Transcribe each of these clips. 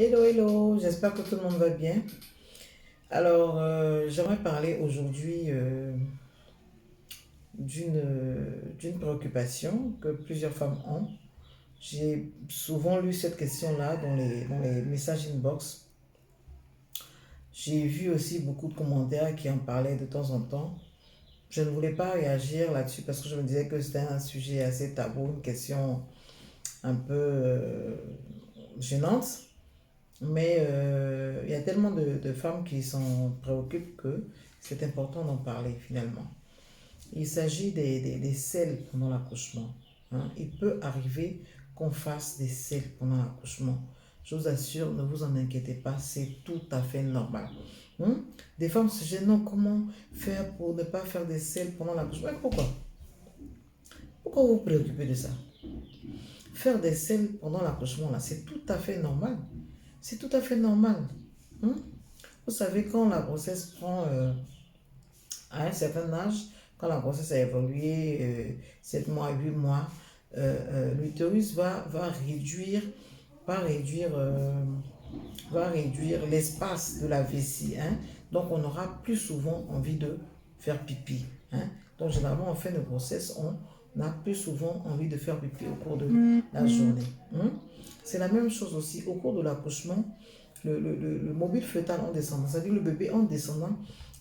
Hello, hello, j'espère que tout le monde va bien. Alors, j'aimerais parler aujourd'hui d'une préoccupation que plusieurs femmes ont. J'ai souvent lu cette question-là dans les messages inbox. J'ai vu aussi beaucoup de commentaires qui en parlaient de temps en temps. Je ne voulais pas réagir là-dessus parce que je me disais que c'était un sujet assez tabou, une question un peu gênante. Mais il y a tellement de femmes qui s'en préoccupent que c'est important d'en parler finalement. Il s'agit des selles pendant l'accouchement. Hein. Il peut arriver qu'on fasse des selles pendant l'accouchement. Je vous assure, ne vous en inquiétez pas, c'est tout à fait normal. Hein. Des femmes se gênent, non, comment faire pour ne pas faire des selles pendant l'accouchement? Mais pourquoi? Pourquoi vous vous préoccupez de ça? Faire des selles pendant l'accouchement, là, c'est tout à fait normal. C'est tout à fait normal. Hein. Vous savez, quand la grossesse prend à un certain âge, quand la grossesse a évolué 7 mois, 8 mois, l'utérus va réduire, euh, va réduire l'espace de la vessie. Hein. Donc, on aura plus souvent envie de faire pipi. Hein. Donc, généralement, en fin de grossesse, on a plus souvent envie de faire pipi au cours de la journée. Hein. C'est la même chose aussi au cours de l'accouchement. Le mobile fœtal en descendant, c'est-à-dire le bébé en descendant,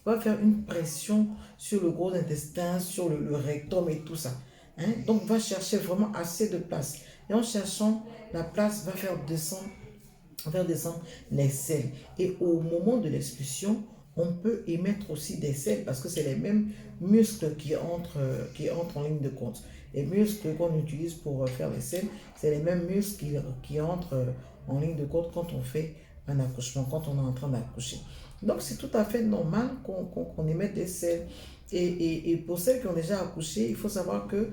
va faire une pression sur le gros intestin, sur le rectum et tout ça. Hein? Donc, va chercher vraiment assez de place. Et en cherchant la place, va faire descendre les selles. Et au moment de l'expulsion, on peut émettre aussi des selles parce que c'est les mêmes muscles qui entrent en ligne de compte. Les muscles qu'on utilise pour faire les selles, c'est les mêmes muscles qui entrent en ligne de compte quand on fait un accouchement, quand on est en train d'accoucher. Donc c'est tout à fait normal qu'on émette des selles. Et pour celles qui ont déjà accouché, il faut savoir que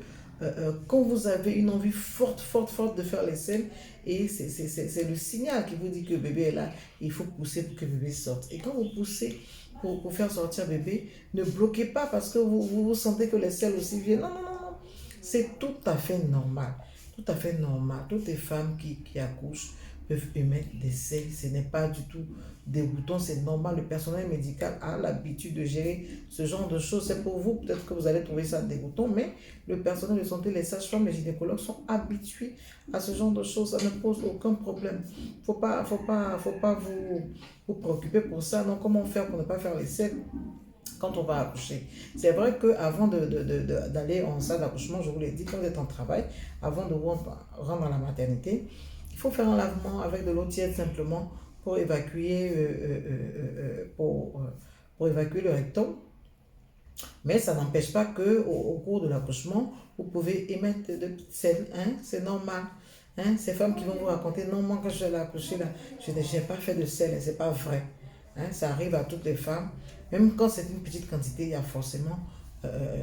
quand vous avez une envie forte, forte, forte de faire les selles, et c'est le signal qui vous dit que le bébé est là, il faut pousser pour que le bébé sorte. Et quand vous poussez pour faire sortir le bébé, ne bloquez pas parce que vous sentez que les selles aussi viennent. Non, non, non, non. C'est tout à fait normal. Tout à fait normal. Toutes les femmes qui accouchent peuvent émettre des selles. Ce n'est pas du tout dégoûtant, c'est normal. Le personnel médical a l'habitude de gérer ce genre de choses. C'est pour vous, peut-être que vous allez trouver ça dégoûtant, mais le personnel de santé, les sages-femmes, les gynécologues sont habitués à ce genre de choses. Ça ne pose aucun problème. Faut pas vous préoccuper pour ça. Donc, comment faire pour ne pas faire les selles quand on va accoucher? C'est vrai qu'avant d'aller en salle d'accouchement, je vous l'ai dit, quand vous êtes en travail, avant de vous rendre à la maternité, il faut faire un lavement avec de l'eau tiède simplement pour évacuer, pour évacuer le rectum. Mais ça n'empêche pas qu'au cours de l'accouchement, vous pouvez émettre de petites selles. Hein? C'est normal. Hein? Ces femmes qui vont vous raconter, non, moi quand je vais accoucher, là, je n'ai pas fait de selles, c'est pas vrai. Hein? Ça arrive à toutes les femmes. Même quand c'est une petite quantité, il y a forcément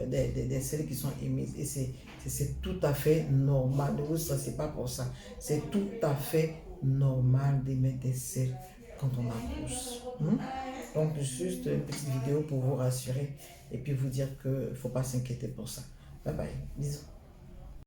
des selles qui sont émises. Et c'est tout à fait normal. Ne vous stressez pas pour ça. C'est tout à fait normal d'émettre des selles quand on accouche. Hein? Donc, juste une petite vidéo pour vous rassurer et puis vous dire qu'il ne faut pas s'inquiéter pour ça. Bye bye. Bisous.